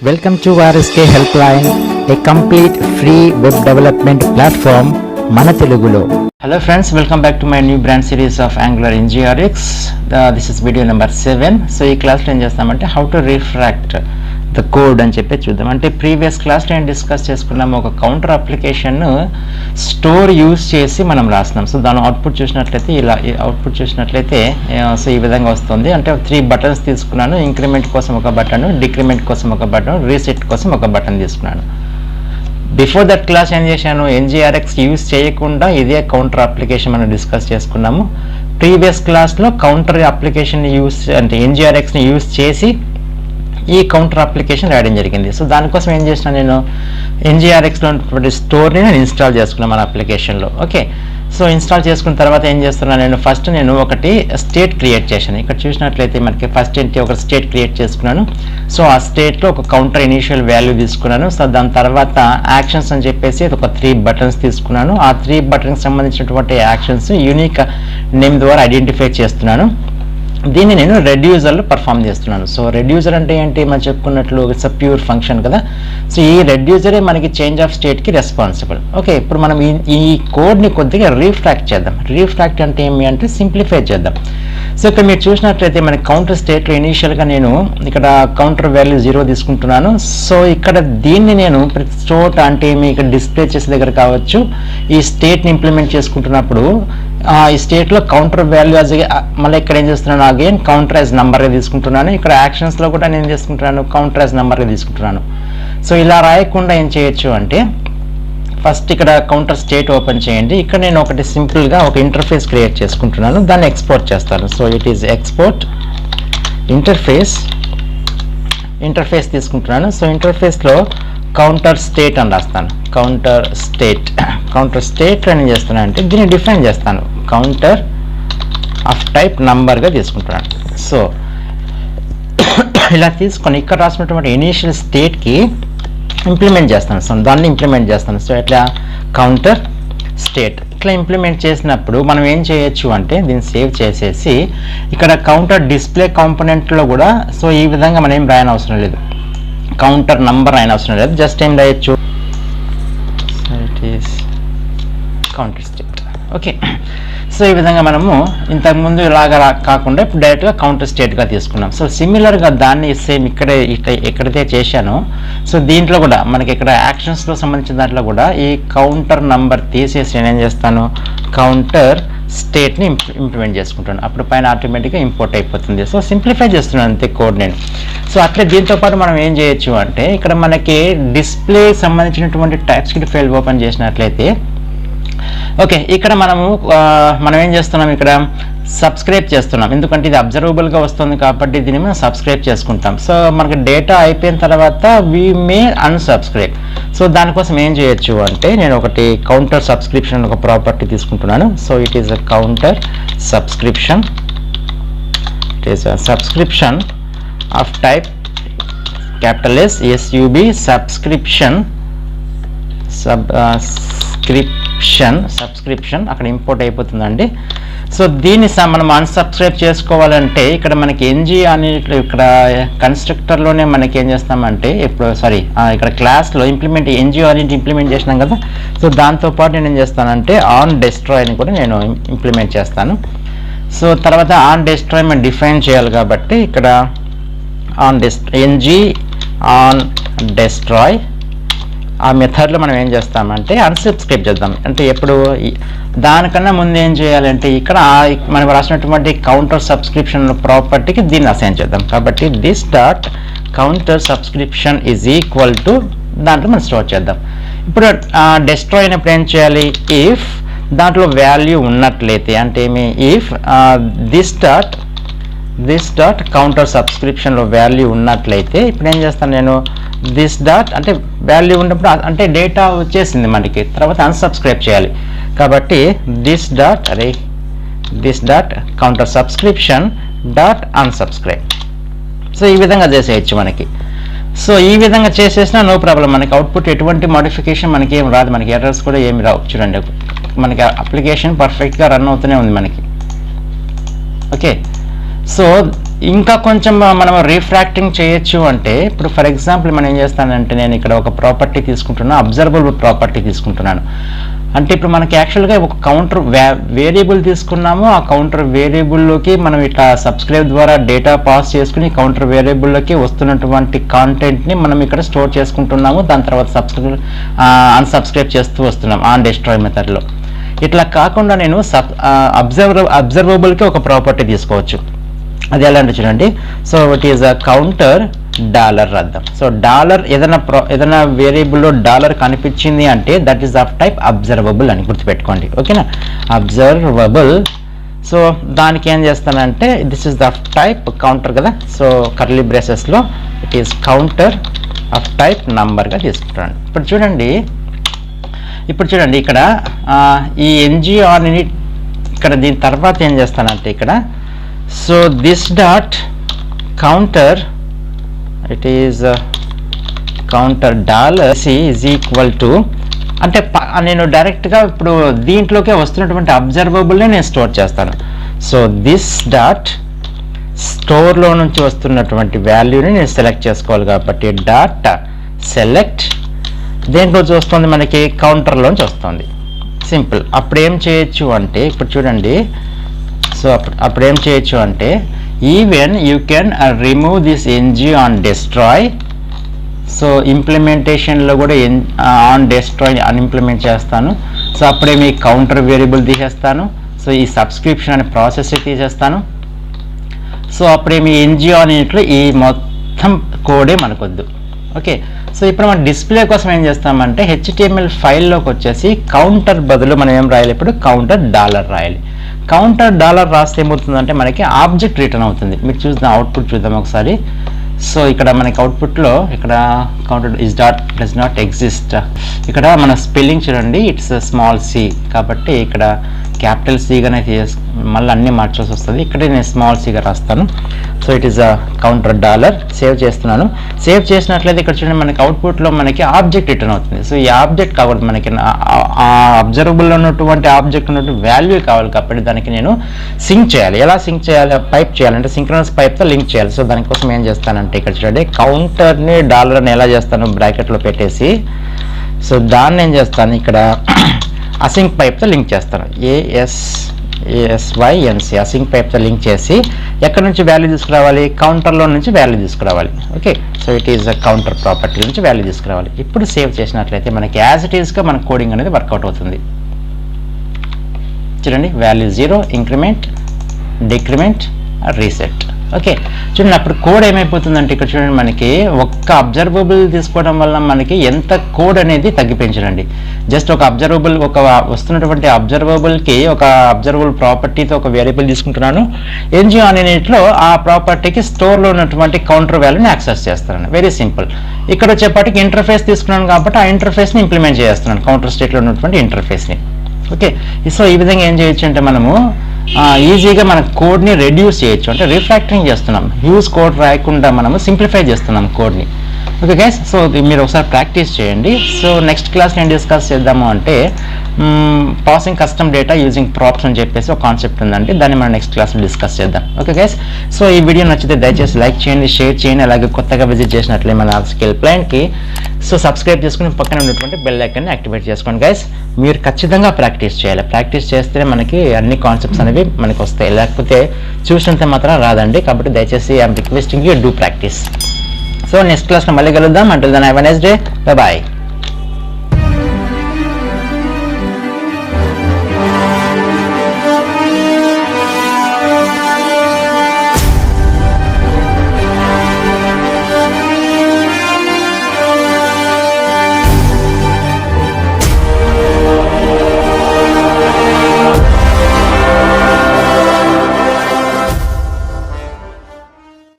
Welcome to RSK Helpline, a complete free web development platform మన తెలుగులో. Hello friends, welcome back to my new brand series of Angular NgRx. This is video number 7. So ఈ క్లాస్లో ఏం చేస్తామంటే how to refract the code అని చెప్పి చూద్దాం. అంటే ప్రీవియస్ క్లాస్లో ఏం డిస్కస్ చేసుకున్నాము, ఒక కౌంటర్ అప్లికేషన్ స్టోర్ యూజ్ చేసి మనం రాస్తున్నాం. సో దాని అవుట్పుట్ చూసినట్లయితే ఇలా అవుట్పుట్ చూసినట్లయితే సో ఈ విధంగా వస్తుంది. అంటే 3 బటన్స్ తీసుకున్నాను. ఇంక్రిమెంట్ కోసం ఒక బటన్, డిక్రిమెంట్ కోసం ఒక బటన్, రీసెట్ కోసం ఒక బటన్ తీసుకున్నాను. బిఫోర్ దట్ క్లాస్ ఏం చేశాను, NgRx యూజ్ చేయకుండా ఇదే కౌంటర్ అప్లికేషన్ మనం డిస్కస్ చేసుకున్నాము. ప్రీవియస్ క్లాస్లో కౌంటర్ అప్లికేషన్ యూజ్ అంటే NgRxని యూజ్ చేసి ఈ కౌంటర్ అప్లికేషన్ రాయడం జరిగింది. సో దానికోసం ఏం చేసిన, నేను NgRxలో ఉన్నటువంటి స్టోర్ని నేను ఇన్స్టాల్ చేసుకున్నాను మన అప్లికేషన్లో. ఓకే, సో ఇన్స్టాల్ చేసుకున్న తర్వాత ఏం చేస్తున్నాను, నేను ఫస్ట్ ఒకటి స్టేట్ క్రియేట్ చేశాను. ఇక్కడ చూసినట్లయితే మనకి ఫస్ట్ ఏంటి, ఒక స్టేట్ క్రియేట్ చేసుకున్నాను. సో ఆ స్టేట్లో ఒక కౌంటర్ ఇనీషియల్ వాల్యూ తీసుకున్నాను. సో దాని తర్వాత యాక్షన్స్ అని చెప్పేసి ఒక 3 బటన్స్ తీసుకున్నాను. ఆ 3 బటన్కి సంబంధించినటువంటి యాక్షన్స్ యూనిక్ నేమ్ ద్వారా ఐడెంటిఫై చేస్తున్నాను. దీన్ని నేను రెడ్యూజర్లో పర్ఫామ్ చేస్తున్నాను. సో రెడ్యూజర్ అంటే ఏంటి, మనం చెప్పుకున్నట్లు ఇట్స్ అ ప్యూర్ ఫంక్షన్ కదా. సో ఈ రెడ్యూజరే మనకి చేంజ్ ఆఫ్ స్టేట్కి రెస్పాన్సిబుల్. ఓకే, ఇప్పుడు మనం ఈ కోడ్ని కొద్దిగా రీఫ్రాక్ట్ చేద్దాం. రీఫ్రాక్ట్ అంటే ఏమి అంటే సింప్లిఫై చేద్దాం. సో ఇక్కడ మీరు చూసినట్లయితే మన కౌంటర్ స్టేట్లో ఇనీషియల్గా నేను ఇక్కడ కౌంటర్ వాల్యూ 0 తీసుకుంటున్నాను. సో ఇక్కడ దీన్ని నేను ప్రతి చోట అంటే మీ ఇక్కడ డిస్ప్లే చేసే దగ్గర కావచ్చు, ఈ స్టేట్ని ఇంప్లిమెంట్ చేసుకుంటున్నప్పుడు ఈ స్టేట్లో కౌంటర్ వాల్యూ మళ్ళీ ఇక్కడ ఏం చేస్తున్నాను, అగైన్ కౌంటర్ యాజ్ నంబర్గా తీసుకుంటున్నాను. ఇక్కడ యాక్షన్స్లో కూడా నేను తీసుకుంటున్నాను, కౌంటర్ యాజ్ నంబర్గా తీసుకుంటున్నాను. సో ఇలా రాయకుండా ఏం చేయొచ్చు అంటే, ఫస్ట్ ఇక్కడ కౌంటర్ స్టేట్ ఓపెన్ చేయండి. ఇక్కడ నేను ఒకటి సింపుల్గా ఒక ఇంటర్ఫేస్ క్రియేట్ చేసుకుంటున్నాను, దాన్ని ఎక్స్పోర్ట్ చేస్తాను. So it is export interface తీసుకుంటున్నాను. సో ఇంటర్ఫేస్లో కౌంటర్ స్టేట్ అని రాస్తాను. కౌంటర్ స్టేట్ అని చేస్తున్నాను అంటే దీన్ని డిఫైన్ చేస్తాను, కౌంటర్ ఆఫ్ టైప్ నంబర్గా తీసుకుంటున్నాను. సో ఇలా తీసుకొని ఇక్కడ రాసినటువంటి ఇనీషియల్ స్టేట్కి ఇంప్లిమెంట్ చేస్తాను. సో దాన్ని ఇంప్లిమెంట్ చేస్తాను. సో ఇట్లా కౌంటర్ స్టేట్ ఇట్లా ఇంప్లిమెంట్ చేసినప్పుడు మనం ఏం చేయొచ్చు అంటే, దీన్ని సేవ్ చేసేసి ఇక్కడ కౌంటర్ డిస్ప్లే కాంపోనెంట్లో కూడా సో ఈ విధంగా మనం ఏం రాయని అవసరం లేదు, కౌంటర్ నంబర్ అయిన అవసరం లేదు. జస్ట్ ఏం రాయొచ్చు, it is counter state. Okay, so ఈ విధంగా మనము ఇంతకుముందు ఇలాగా కాకుండా ఇప్పుడు డైరెక్ట్గా కౌంటర్ స్టేట్గా తీసుకున్నాం. సో సిమిలర్గా దాన్ని సేమ్ ఎక్కడైతే చేశానో, సో దీంట్లో కూడా మనకి ఇక్కడ యాక్షన్స్లో సంబంధించిన దాంట్లో కూడా ఈ కౌంటర్ నంబర్ తీసేసి నేను ఏం చేస్తాను, కౌంటర్ స్టేట్ని ఇంప్లిమెంట్ చేసుకుంటాను. అప్పుడు పైన ఆటోమేటిక్గా ఇంపోర్ట్ అయిపోతుంది. సో సింప్లిఫై చేస్తున్నాను అంతే కోడ్ నేను. సో అట్లే దీంతోపాటు మనం ఏం చేయొచ్చు అంటే, ఇక్కడ మనకి డిస్ప్లే సంబంధించినటువంటి టెక్స్ట్ ఫైల్ ఓపెన్ చేసినట్లయితే, ఓకే ఇక్కడ మనం ఏం చేస్తున్నాం, ఇక్కడ సబ్స్క్రైబ్ చేస్తున్నాం. ఎందుకంటే ఇది అబ్జర్వబుల్గా వస్తుంది కాబట్టి దీన్ని మనం సబ్స్క్రైబ్ చేసుకుంటాం. సో మనకి డేటా అయిపోయిన తర్వాత వీ మే అన్సబ్స్క్రైబ్. సో దానికోసం ఏం చేయొచ్చు అంటే, నేను ఒకటి కౌంటర్ సబ్స్క్రిప్షన్ ఒక ప్రాపర్టీ తీసుకుంటున్నాను. So it is a counter subscription, it is a subscription of type capital SUB subscription subscription అక్కడ ఇంపోర్ట్ అయిపోతుందండి. సో దీన్ని మనం అన్సబ్స్క్రైబ్ చేసుకోవాలంటే ఇక్కడ మనకి NG అనే ఇక్కడ కన్స్ట్రక్టర్లోనే మనకి ఏం చేస్తామంటే, ఇప్పుడు ఇక్కడ క్లాస్లో NG అనేది ఇంప్లిమెంట్ చేసినాం కదా. సో దాంతోపాటు నేను ఏం చేస్తానంటే ఆన్ డెస్ట్రాయ్ అని కూడా నేను ఇంప్లిమెంట్ చేస్తాను. సో తర్వాత ఆన్ డెస్ట్రాయ్ మనం డిఫైన్ చేయాలి కాబట్టి ఇక్కడ NG ఆన్ డెస్ట్రాయ్ ఆ మెథడ్లో మనం ఏం చేస్తామంటే అన్సబ్స్క్రైబ్ చేద్దాం. అంటే ఎప్పుడు దానికన్నా ముందు ఏం చేయాలంటే, ఇక్కడ మనం రాసినటువంటి కౌంటర్ సబ్స్క్రిప్షన్ ప్రాపర్టీకి దీన్ని అసైన్ చేద్దాం. కాబట్టి this dot counter subscription is equal to దాంట్లో మనం స్టోర్ చేద్దాం. ఇప్పుడు డెస్ట్రాయ్ అయినప్పుడు ఏం చేయాలి, ఇఫ్ దాంట్లో వాల్యూ ఉన్నట్లయితే అంటే ఏమి, ఇఫ్ దిస్ డాట్ కౌంటర్ సబ్స్క్రిప్షన్లో వాల్యూ ఉన్నట్లయితే ఇప్పుడు ఏం చేస్తాను నేను, దిస్ డాట్ అంటే వాల్యూ ఉన్నప్పుడు అంటే డేటా వచ్చేసింది మనకి, తర్వాత అన్సబ్స్క్రైబ్ చేయాలి. కాబట్టి this dot counter subscription dot unsubscribe. So ఈ విధంగా చేసేయచ్చు మనకి. సో ఈ విధంగా చేసేసినా నో ప్రాబ్లం, మనకి అవుట్పుట్ ఎటువంటి మోడిఫికేషన్ మనకి ఏం రాదు, మనకి ఎర్రర్స్ కూడా ఏమి రావు. చూడండి మనకి అప్లికేషన్ పర్ఫెక్ట్గా రన్ అవుతూనే ఉంది మనకి. ఓకే, సో ఇంకా కొంచెం మనం రీఫ్రాక్టింగ్ చేయొచ్చు అంటే ఇప్పుడు ఫర్ ఎగ్జాంపుల్ మనం ఏం చేస్తానంటే నేను ఇక్కడ ఒక ప్రాపర్టీ తీసుకుంటున్నాను, అబ్జర్వబుల్ ప్రాపర్టీ తీసుకుంటున్నాను. అంటే ఇప్పుడు మనకి యాక్చువల్గా ఒక కౌంటర్ వేరియబుల్ తీసుకున్నాము, ఆ కౌంటర్ వేరియబుల్లోకి మనం ఇట్లా సబ్స్క్రైబ్ ద్వారా డేటా పాస్ చేసుకుని కౌంటర్ వేరియబుల్లోకి వస్తున్నటువంటి కాంటెంట్ని మనం ఇక్కడ స్టోర్ చేసుకుంటున్నాము. దాని తర్వాత అన్సబ్స్క్రైబ్ చేస్తూ వస్తున్నాం ఆన్ డెస్ట్రాయ్ మెథడ్లో. ఇట్లా కాకుండా నేను అబ్జర్వబుల్కి ఒక ప్రాపర్టీ తీసుకోవచ్చు. అది ఎలా అంటే చూడండి, so it is a counter dollar రాద్దాం. సో డాలర్ ఏదైనా వేరియబుల్లో డాలర్ కనిపించింది అంటే that is of type observable అని గుర్తుపెట్టుకోండి. ఓకేనా, అబ్జర్వబుల్. సో దానికి ఏం చేస్తానంటే this is the type counter కదా, సో కర్లీ బ్రేసెస్లో it is counter of type నంబర్గా తీసుకుంటాను. ఇప్పుడు చూడండి ఇక్కడ ఈ NgRని ఇక్కడ దీని తర్వాత ఏం చేస్తానంటే ఇక్కడ so this dot counter it is counter dollar c is equal to అంటే నేను డైరెక్ట్గా ఇప్పుడు దీంట్లోకే వస్తున్నటువంటి అబ్జర్వబుల్ని నేను స్టోర్ చేస్తాను. సో దిస్ డాట్ స్టోర్లో నుంచి వస్తున్నటువంటి వాల్యూని నేను సెలెక్ట్ చేసుకోవాలి కాబట్టి డాట్ సెలెక్ట్ దేంట్లోంచి వస్తుంది మనకి కౌంటర్లోంచి వస్తుంది. సింపుల్. అప్పుడు ఏం చేయొచ్చు అంటే ఇప్పుడు చూడండి, సో అప్పుడు ఏం చేయొచ్చు అంటే even you can remove this ng on destroy. So ఇంప్లిమెంటేషన్లో కూడా ఆన్ డెస్ట్రాయ్ అన్ఇంప్లిమెంట్ చేస్తాను. సో అప్పుడే మీ కౌంటర్ వేరియబుల్ తీసేస్తాను. సో ఈ సబ్స్క్రిప్షన్ అనే ప్రాసెస్ తీసేస్తాను. సో అప్పుడే మీ ng ఆన్ ఇంట్లో ఈ మొత్తం కోడే మనకొద్దు. ఓకే, సో ఇప్పుడు మనం డిస్ప్లే కోసం ఏం చేస్తామంటే HTML ఫైల్లోకి వచ్చేసి కౌంటర్ బదులు మనం ఏం రాయాలి, ఇప్పుడు కౌంటర్ డాలర్ రాయాలి. కౌంటర్ డాలర్ రాస్తే ఏమవుతుందంటే మనకి ఆబ్జెక్ట్ రిటర్న్ అవుతుంది. మీరు చూద్దాం, అవుట్పుట్ చూద్దాం ఒకసారి. సో ఇక్కడ మనకి అవుట్పుట్లో ఇక్కడ కౌంటర్ డస్ నాట్ ఎగ్జిస్ట్. ఇక్కడ మన స్పెల్లింగ్ చూడండి, ఇట్స్ స్మాల్ సి కాబట్టి ఇక్కడ క్యాపిటల్ సిగానే మళ్ళీ అన్నీ మార్చాల్సి వస్తుంది. ఇక్కడే నేను స్మాల్ సిగా రాస్తాను. So it is a counter dollar. Save చేస్తున్నాను. సేవ్ చేసినట్లయితే ఇక్కడ చూడండి మనకి అవుట్పుట్లో మనకి ఆబ్జెక్ట్ రిటర్న్ అవుతుంది. సో ఈ ఆబ్జెక్ట్ కావాలి మనకి అబ్జర్వబుల్లో ఉన్నటువంటి ఆబ్జెక్ట్ ఉన్నటువంటి వాల్యూ కావాలి కాబట్టి దానికి నేను సింక్ చేయాలి. ఎలా సింక్ చేయాలి, పైప్ చేయాలంటే సింక్రోనస్ పైప్తో లింక్ చేయాలి. సో దానికోసం ఏం చేస్తానంటే ఇక్కడ చూడండి కౌంటర్ని డాలర్ని ఎలా చేస్తాను బ్రాకెట్లో పెట్టేసి, సో దాన్ని ఏం చేస్తాను ఇక్కడ అసింక్ పైప్తో లింక్ చేస్తాను. ASYNC అసింక్ పైప్తో లింక్ చేసి ఎక్కడి నుంచి వాల్యూ తీసుకురావాలి, కౌంటర్లో నుంచి వాల్యూ తీసుకురావాలి. Okay, so it is a counter property నుంచి వాల్యూ తీసుకురావాలి. ఇప్పుడు సేవ్ చేసినట్లయితే మనకి యాజ్ ఇట్ ఈస్గా మన కోడింగ్ అనేది వర్కౌట్ అవుతుంది. చూడండి value 0, increment, decrement, reset. Okay, చూడండి అప్పుడు కోడ్ ఏమైపోతుందంటే ఇక్కడ చూడండి మనకి ఒక్క అబ్జర్వబుల్ తీసుకోవడం వల్ల మనకి ఎంత కోడ్ అనేది తగ్గిపోయించండి. జస్ట్ ఒక అబ్జర్వబుల్ ఒక వస్తున్నటువంటి అబ్జర్వబుల్కి ఒక అబ్జర్వబుల్ ప్రాపర్టీతో ఒక వేరియబుల్ తీసుకుంటున్నాను. ng అనేట్లో ఆ ప్రాపర్టీకి స్టోర్లో ఉన్నటువంటి కౌంటర్ వాల్యూని యాక్సెస్ చేస్తున్నాను. Very simple. ఇక్కడ వచ్చేపాటికి ఇంటర్ఫేస్ తీసుకున్నాను కాబట్టి ఆ ఇంటర్ఫేస్ని ఇంప్లిమెంట్ చేస్తున్నాను, కౌంటర్ స్టేట్లో ఉన్నటువంటి ఇంటర్ఫేస్ని. ఓకే, సో ఈ విధంగా ఏం చేయొచ్చు అంటే మనము ఈజీగా మన కోడ్ని రెడ్యూస్ చేయొచ్చు. అంటే రీఫ్యాక్టరింగ్ చేస్తున్నాం, హ్యూజ్ కోడ్ రాయకుండా మనము సింప్లిఫై చేస్తున్నాం కోడ్ని. ఓకే గైస్, సో మీరు ఒకసారి ప్రాక్టీస్ చేయండి. సో నెక్స్ట్ క్లాస్ నేను డిస్కస్ చేద్దాము అంటే passing custom data using props అని చెప్పేసి ఒక కాన్సెప్ట్ ఉందండి, దాన్ని మనం నెక్స్ట్ క్లాస్లో డిస్కస్ చేద్దాం. ఓకే గైస్, సో ఈ వీడియో నచ్చితే దయచేసి లైక్ చేయండి, షేర్ చేయండి. అలాగే కొత్తగా విజిట్ చేసినట్లే మన హెల్ప్లైన్కి సో సబ్స్క్రైబ్ చేసుకుని పక్కన ఉన్నటువంటి బెల్ ఐకాన్ని యాక్టివేట్ చేసుకోండి. గైస్ మీరు ఖచ్చితంగా ప్రాక్టీస్ చేయాలి. ప్రాక్టీస్ చేస్తేనే మనకి అన్ని కాన్సెప్ట్స్ అనేవి మనకి వస్తాయి, లేకపోతే చూసినంత మాత్రం రాదండి. కాబట్టి దయచేసి I'm requesting you do practice. So next క్లాస్లో మళ్ళీ కలుద్దాం. Until then have a nice day. Bye bye.